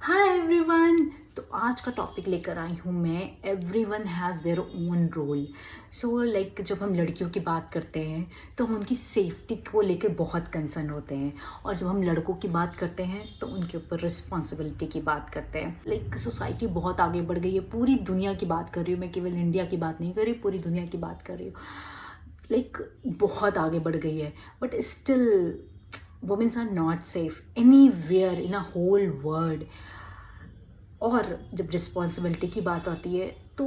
Hi everyone. तो आज का टॉपिक लेकर आई हूँ मैं, everyone has their own role. So like जब हम लड़कियों की बात करते हैं तो हम उनकी सेफ्टी को लेकर बहुत कंसर्न होते हैं, और जब हम लड़कों की बात करते हैं तो उनके ऊपर रिस्पॉन्सिबिलिटी की बात करते हैं। लाइक सोसाइटी बहुत आगे बढ़ गई है, पूरी दुनिया की बात कर रही हूँ मैं, केवल इंडिया की बात नहीं कर रही, पूरी दुनिया की बात कर रही हूँ। लाइक बहुत आगे बढ़ गई है, but still womens are not safe anywhere in a whole world. और जब रिस्पॉन्सिबिलिटी की बात आती है तो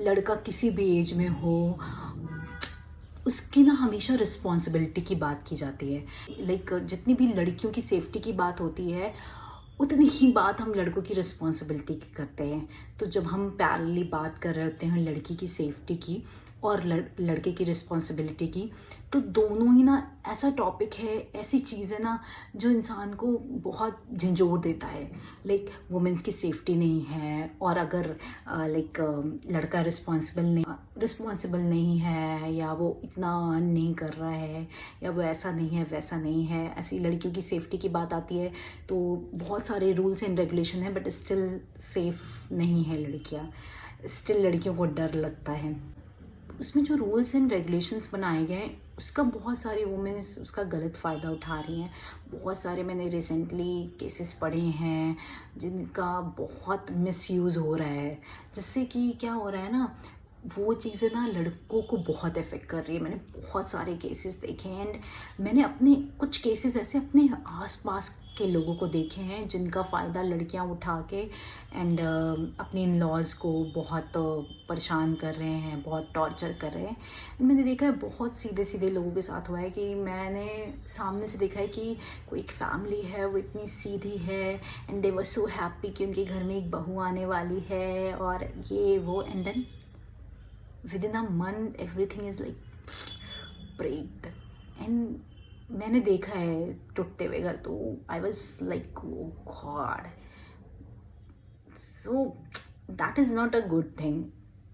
लड़का किसी भी एज में हो, उसकी ना हमेशा रिस्पॉन्सिबिलिटी की बात की जाती है। लाइक जितनी भी लड़कियों की सेफ्टी की बात होती है, उतनी ही बात हम लड़कों की रिस्पॉन्सिबिलिटी की करते हैं। तो जब हम पैरेलली बात कर रहे होते हैं लड़की की सेफ्टी की और लड़के की रिस्पॉन्सिबिलिटी की, तो दोनों ही ना ऐसा टॉपिक है, ऐसी चीज़ है ना जो इंसान को बहुत झंझोर देता है। लाइक वुमेंस की सेफ्टी नहीं है, और अगर लाइक लड़का रिस्पॉन्सिबल नहीं है, या वो इतना अर्न नहीं कर रहा है, या वो ऐसा नहीं है वैसा नहीं है, ऐसी लड़कियों की सेफ्टी की बात आती है तो बहुत सारे रूल्स एंड रेगुलेशन है, बट स्टिल सेफ नहीं है लड़कियाँ। स्टिल लड़कियों को डर लगता है। उसमें जो रूल्स एंड रेगुलेशंस बनाए गए हैं, उसका बहुत सारी वुमेन्स उसका गलत फ़ायदा उठा रही हैं। बहुत सारे मैंने रिसेंटली केसेस पढ़े हैं जिनका बहुत मिसयूज़ हो रहा है, जिससे कि क्या हो रहा है ना, वो चीज़ें ना लड़कों को बहुत इफ़ेक्ट कर रही है। मैंने बहुत सारे केसेस देखे हैं, एंड मैंने अपने कुछ केसेस ऐसे अपने आसपास के लोगों को देखे हैं जिनका फ़ायदा लड़कियां उठा के एंड अपने इन लॉज को बहुत परेशान कर रहे हैं, बहुत टॉर्चर कर रहे हैं। मैंने देखा है बहुत सीधे सीधे लोगों के साथ हुआ है कि मैंने सामने से देखा है कि कोई एक फैमिली है, वो इतनी सीधी है and they were so happy कि उनके घर में एक बहू आने वाली है और ये वो, and then within a month everything is like break। and मैंने देखा है टूटते हुए घर, तो I was like oh god, so that is not a good thing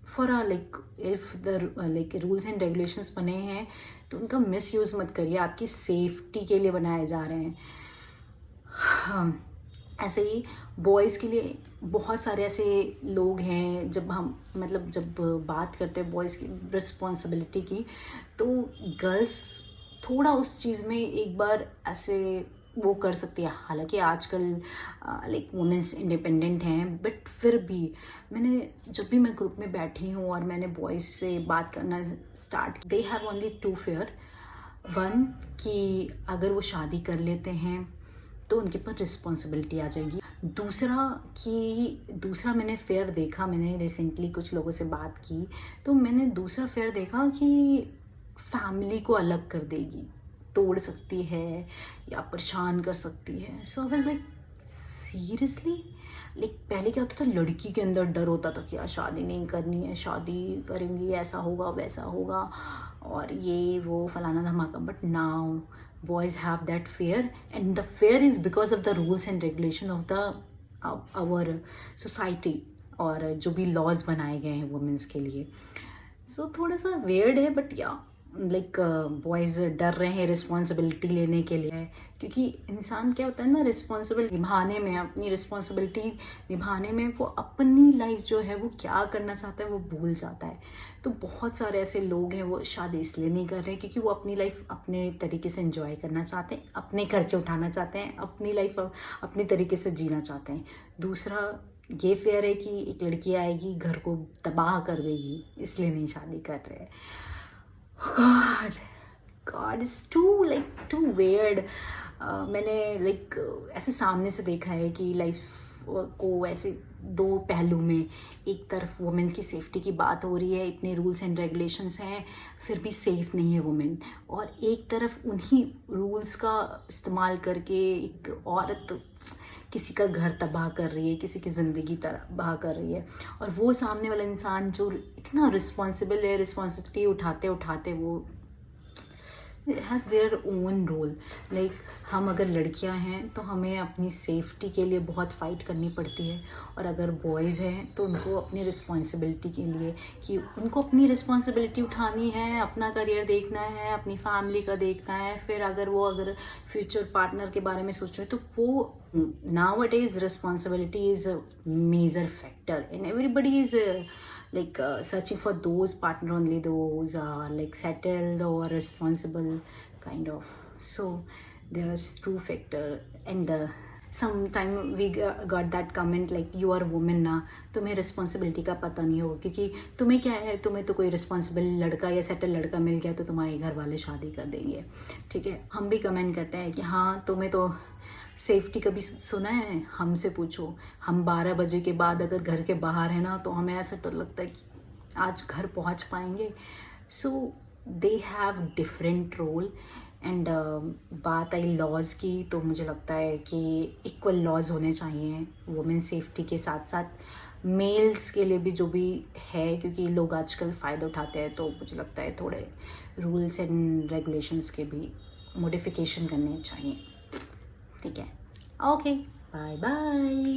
for a like if the like rules and regulations बने हैं तो उनका मिसयूज़ मत करिए, आपकी सेफ्टी के लिए बनाए जा रहे हैं। हाँ, ऐसे ही बॉयज़ के लिए बहुत सारे ऐसे लोग हैं, जब हम मतलब जब बात करते हैं बॉयज़ की रिस्पॉन्सिबिलिटी की, तो गर्ल्स थोड़ा उस चीज़ में एक बार ऐसे वो कर सकती है। हालांकि आजकल लाइक वुमेन्स इंडिपेंडेंट हैं, बट फिर भी जब भी मैं ग्रुप में बैठी हूँ और मैंने बॉयज़ से बात करना start, they have only to fair. One, कि अगर वो शादी कर लेते हैं तो उनके ऊपर रिस्पॉन्सिबिलिटी आ जाएगी। दूसरा मैंने फेयर देखा, मैंने रिसेंटली कुछ लोगों से बात की, तो मैंने दूसरा फेयर देखा कि फैमिली को अलग कर देगी, तोड़ सकती है या परेशान कर सकती है। So I was like seriously. Like पहले क्या होता था, लड़की के अंदर डर होता था कि यार शादी नहीं करनी है, शादी करेंगी ऐसा होगा वैसा होगा और ये वो फलाना धमाका। But now boys have that fear, and the fear is because of the rules and regulation of the our society, और जो भी लॉज बनाए गए हैं वुमेन्स के लिए। सो थोड़ा सा वेयर्ड है, बट या लाइक बॉयज़ डर रहे हैं रिस्पॉन्सिबिलिटी लेने के लिए, क्योंकि इंसान क्या होता है ना, रिस्पॉन्सिबल निभाने में, अपनी रिस्पॉन्सिबिलिटी निभाने में वो अपनी लाइफ जो है वो क्या करना चाहता है वो भूल जाता है। तो बहुत सारे ऐसे लोग हैं वो शादी इसलिए नहीं कर रहे क्योंकि वो अपनी लाइफ अपने तरीके से एंजॉय करना चाहते हैं, अपने खर्चे उठाना चाहते हैं, अपनी लाइफ अपने तरीके से जीना चाहते हैं। दूसरा ये फेयर है कि एक लड़की आएगी घर को तबाह कर देगी, इसलिए नहीं शादी कर रहे हैं। God is too weird। मैंने लाइक ऐसे सामने से देखा है कि लाइफ को ऐसे दो पहलू में, एक तरफ वुमेन्स की सेफ्टी की बात हो रही है, इतने रूल्स एंड रेगुलेशंस हैं फिर भी सेफ नहीं है वुमेन, और एक तरफ उन्हीं रूल्स का इस्तेमाल करके एक औरत किसी का घर तबाह कर रही है, किसी की ज़िंदगी तबाह कर रही है, और वो सामने वाला इंसान जो इतना रिस्पॉन्सिबल है, रिस्पॉन्सिबिलिटी उठाते उठाते वो has their own role. Like हम अगर लड़कियां हैं तो हमें अपनी सेफ्टी के लिए बहुत फ़ाइट करनी पड़ती है, और अगर बॉयज़ हैं तो उनको अपनी रिस्पॉन्सिबिलिटी के लिए कि उनको अपनी रिस्पॉन्सिबिलिटी उठानी है, अपना करियर देखना है, अपनी फैमिली का देखना है। फिर अगर फ्यूचर पार्टनर के बारे में सोच रहे हैं तो वो nowadays responsibility is a major factor and everybody is searching for those partner only, those are like settled or responsible kind of. So there is true factor, and sometime we got that comment like you are a woman ना, तुम्हें responsibility का पता नहीं होगा, क्योंकि तुम्हें क्या है, तुम्हें तो कोई रिस्पॉन्सिबल लड़का या सेटल लड़का मिल गया तो तुम्हारे घर वाले शादी कर देंगे। ठीक है, हम भी कमेंट करते हैं कि हाँ तुम्हें तो सेफ्टी कभी सुना है, हमसे पूछो। हम 12 बजे के बाद अगर घर के बाहर है ना तो हमें ऐसा तो लगता है कि आज घर पहुंच पाएंगे। So they have different role. And बात आई लॉज की, तो मुझे लगता है कि इक्वल लॉज होने चाहिए वुमेन सेफ्टी के साथ साथ मेल्स के लिए भी, जो भी है, क्योंकि लोग आजकल फ़ायदा उठाते हैं। तो मुझे लगता है थोड़े रूल्स एंड रेगुलेशंस के भी मॉडिफिकेशन करने चाहिए। ठीक है, ओके, बाय बाय।